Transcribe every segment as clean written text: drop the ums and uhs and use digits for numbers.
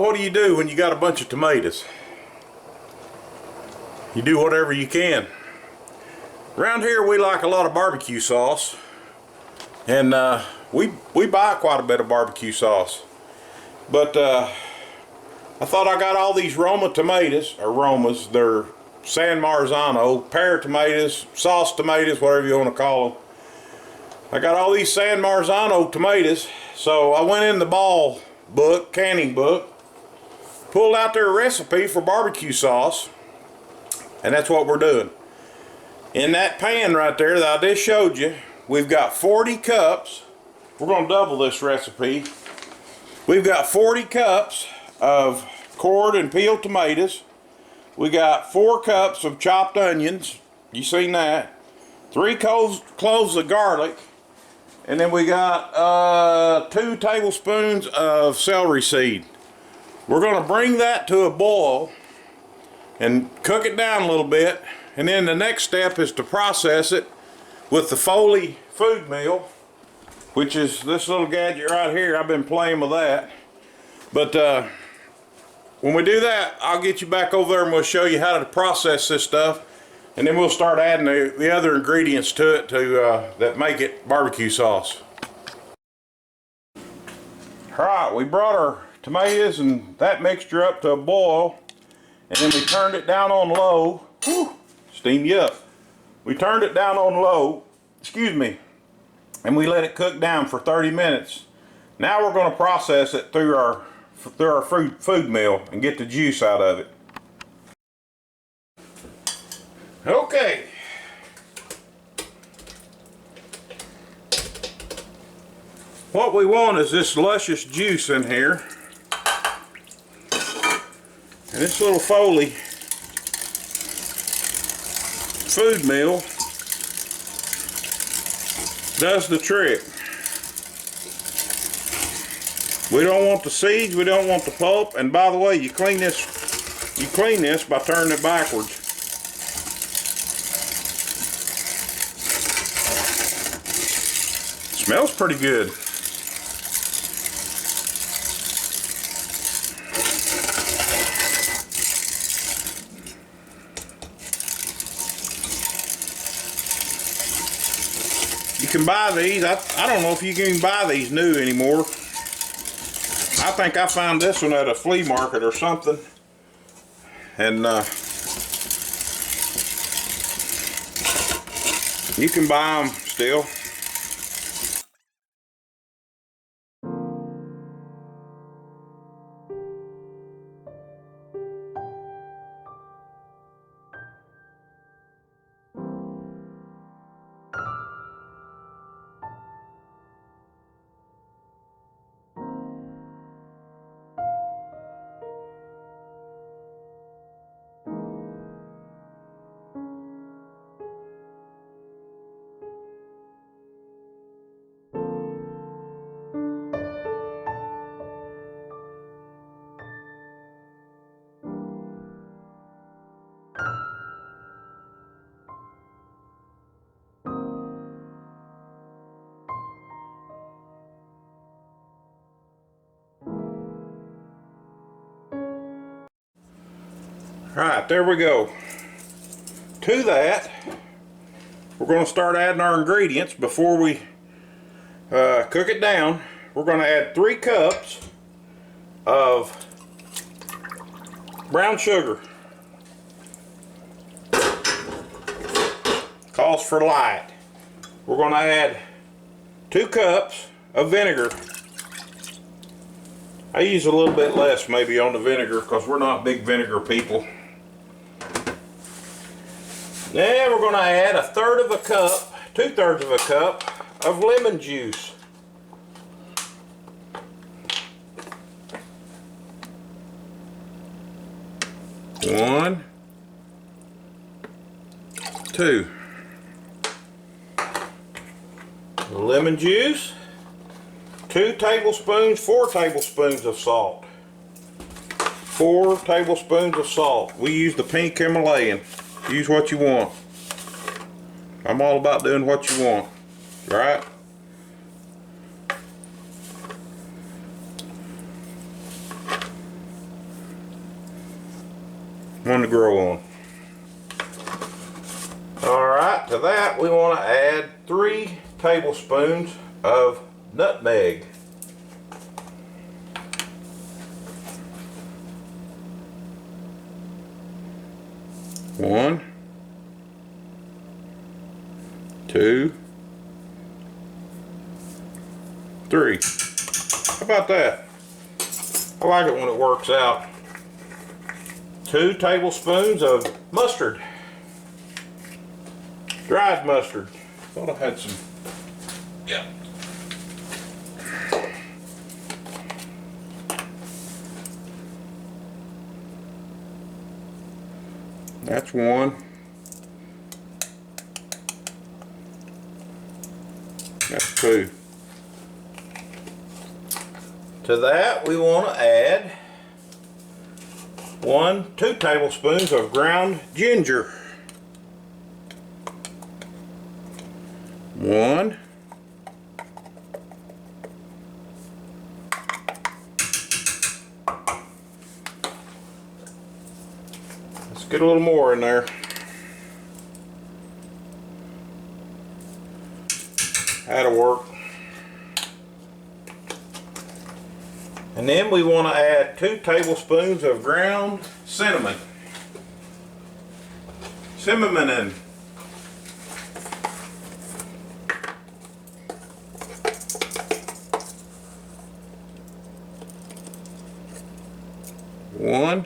what do you do when you got a bunch of tomatoes? You do whatever you can. Around here we like a lot of barbecue sauce, and we buy quite a bit of barbecue sauce. But I thought I got all these Roma tomatoes, or Romas, they're San Marzano, pear tomatoes, sauce tomatoes, whatever you want to call them. I got all these San Marzano tomatoes, so I went in the ball book, canning book, pulled out their recipe for barbecue sauce, and that's what we're doing. In that pan right there that I just showed you, we've got 40 cups. We're going to double this recipe. We've got 40 cups of cored and peeled tomatoes. We got 4 cups of chopped onions. You seen that? 3 cloves of garlic. And then we got 2 tablespoons of celery seed. We're going to bring that to a boil and cook it down a little bit. And then the next step is to process it with the Foley food mill, which is this little gadget right here. I've been playing with that. But when we do that, I'll get you back over there and we'll show you how to process this stuff. And then we'll start adding the other ingredients to it that make it barbecue sauce. Alright, we brought our tomatoes and that mixture up to a boil. And then we turned it down on low. Whew, steam you up. We turned it down on low, and we let it cook down for 30 minutes. Now we're going to process it through our food mill and get the juice out of it. Okay. What we want is this luscious juice in here. And this little Foley food mill does the trick. We don't want the seeds, we don't want the pulp, and by the way, you clean this by turning it backwards. Smells pretty good. You can buy these. I don't know if you can buy these new anymore. I think I found this one at a flea market or something. And you can buy them still. Alright, there we go. To that, we're going to start adding our ingredients before we cook it down. We're going to add 3 cups of brown sugar. Calls for light. We're going to add 2 cups of vinegar. I use a little bit less maybe on the vinegar because we're not big vinegar people. Then we're going to add 1/3 of a cup, 2/3 of a cup of lemon juice. One, 2. Lemon juice. 2 tablespoons, 4 tablespoons of salt. 4 tablespoons of salt. We use the pink Himalayan. Use what you want. I'm all about doing what you want. Right? one to grow on. Alright, to that we want to add 3 tablespoons of nutmeg. One, 2, 3. How about that? I like it when it works out. 2 tablespoons of mustard. Dried mustard. Thought I had some. Yeah. That's 1. That's 2. To that we want to add 2 tablespoons of ground ginger. 1. Let's get a little more in there. That'll work. And then we want to add 2 tablespoons of ground cinnamon. Cinnamon. One,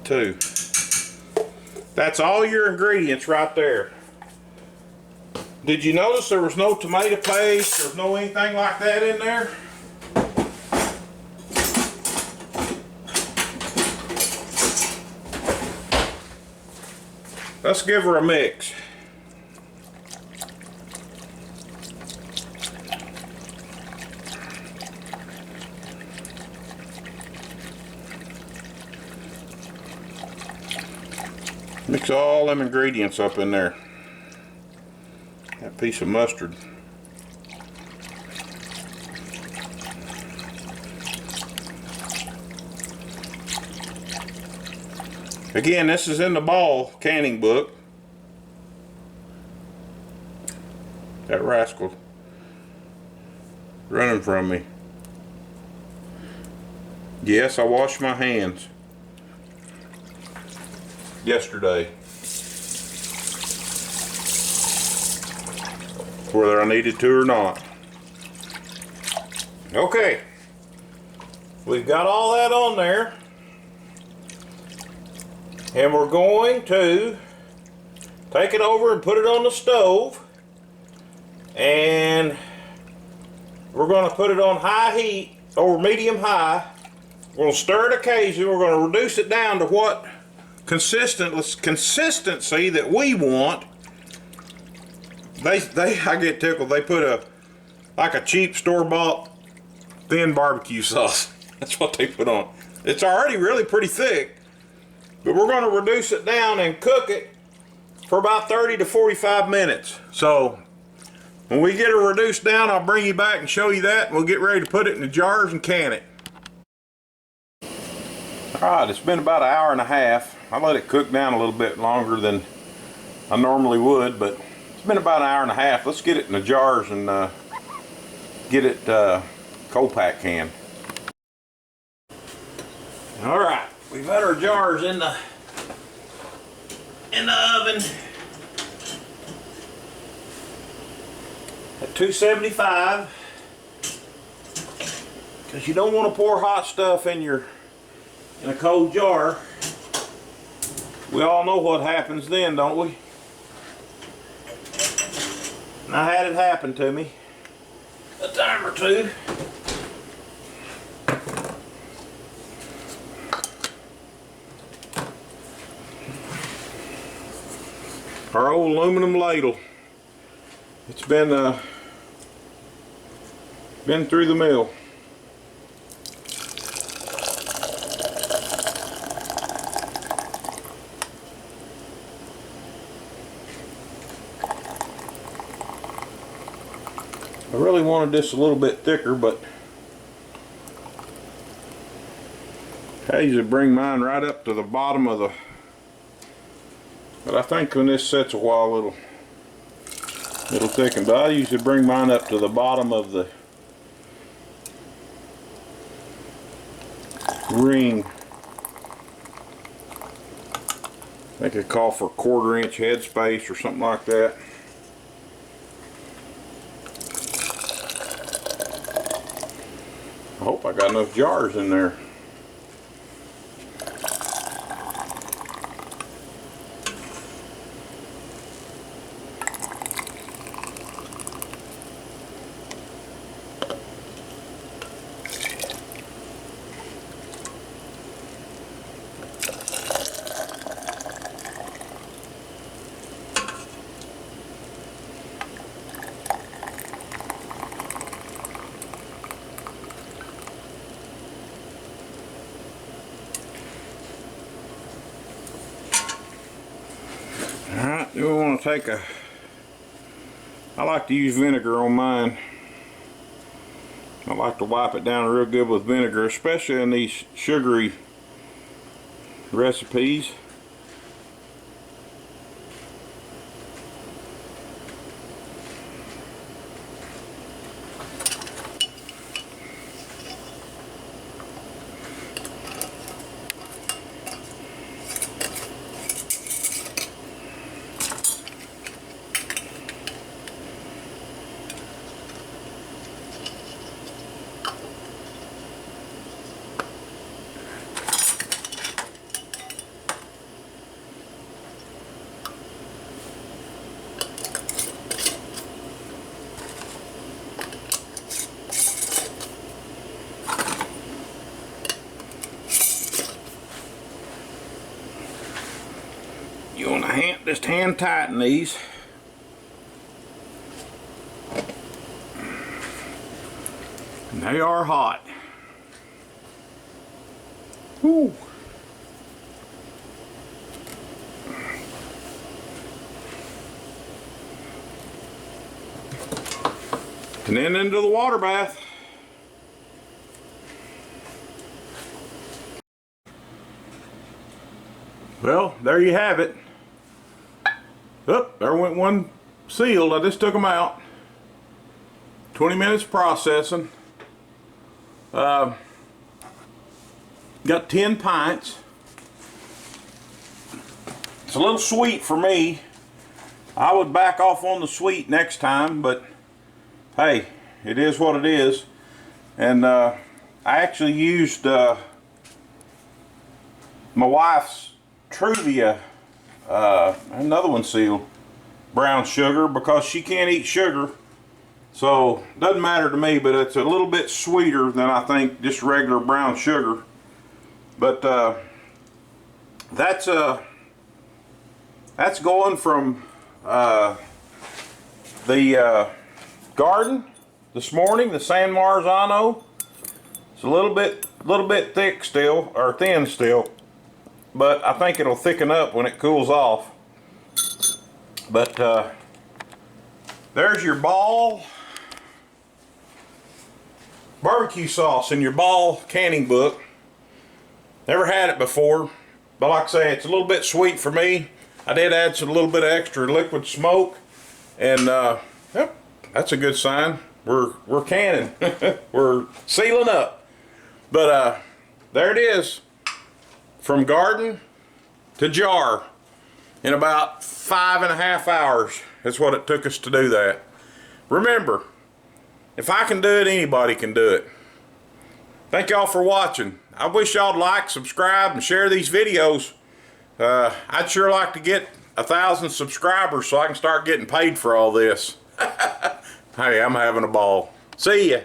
2. That's all your ingredients right there. Did you notice there was no tomato paste? There's no anything like that in there? Let's give her a mix. Mix all them ingredients up in there. That piece of mustard. Again, this is in the Ball canning book. That rascal running from me. Yes, I washed my hands yesterday, whether I needed to or not. Okay, we've got all that on there, and we're going to take it over and put it on the stove, and we're going to put it on high heat or medium high. We're going to stir it occasionally. We're going to reduce it down to what consistency that we want. I get tickled. They put like a cheap store-bought thin barbecue sauce. That's what they put on. It's already really pretty thick, but we're going to reduce it down and cook it for about 30 to 45 minutes. So when we get it reduced down, I'll bring you back and show you that, and we'll get ready to put it in the jars and can it. Alright, it's been about an hour and a half. I let it cook down a little bit longer than I normally would, but it's been about an hour and a half. Let's get it in the jars and get it cold pack can. Alright, we've had our jars in the oven at 275, because you don't want to pour hot stuff in a cold jar. We all know what happens then, don't we? And I had it happen to me a time or two. Our old aluminum ladle. It's been through the mill. I really wanted this a little bit thicker, but I usually bring mine right up to the bottom of the, but I think when this sets a while it'll thicken, but I usually bring mine up to the bottom of the ring. I think it called for 1/4 inch head space or something like that. I hope I got enough jars in there. Alright, we want to take I like to use vinegar on mine. I like to wipe it down real good with vinegar, especially in these sugary recipes. You want to just hand tighten these. And they are hot. Whew. And then into the water bath. Well, there you have it. Oh, there went one sealed. I just took them out. 20 minutes processing. Got 10 pints. It's a little sweet for me. I would back off on the sweet next time, but hey, it is what it is. And I actually used my wife's Truvia, another one sealed, brown sugar, because she can't eat sugar. So doesn't matter to me, but it's a little bit sweeter than I think just regular brown sugar. But that's going from the garden this morning, the San Marzano. It's a little bit thick still, or thin still, but I think it'll thicken up when it cools off. But there's your Ball barbecue sauce in your Ball canning book. Never had it before, but like I say, it's a little bit sweet for me. I did add a little bit of extra liquid smoke, and yep, that's a good sign. We're canning. We're sealing up. But there it is, from garden to jar in about 5.5 hours. That's what it took us to do that. Remember, if I can do it, anybody can do it. Thank y'all for watching. I wish y'all would like, subscribe, and share these videos. I'd sure like to get 1,000 subscribers so I can start getting paid for all this. Hey, I'm having a ball. See ya.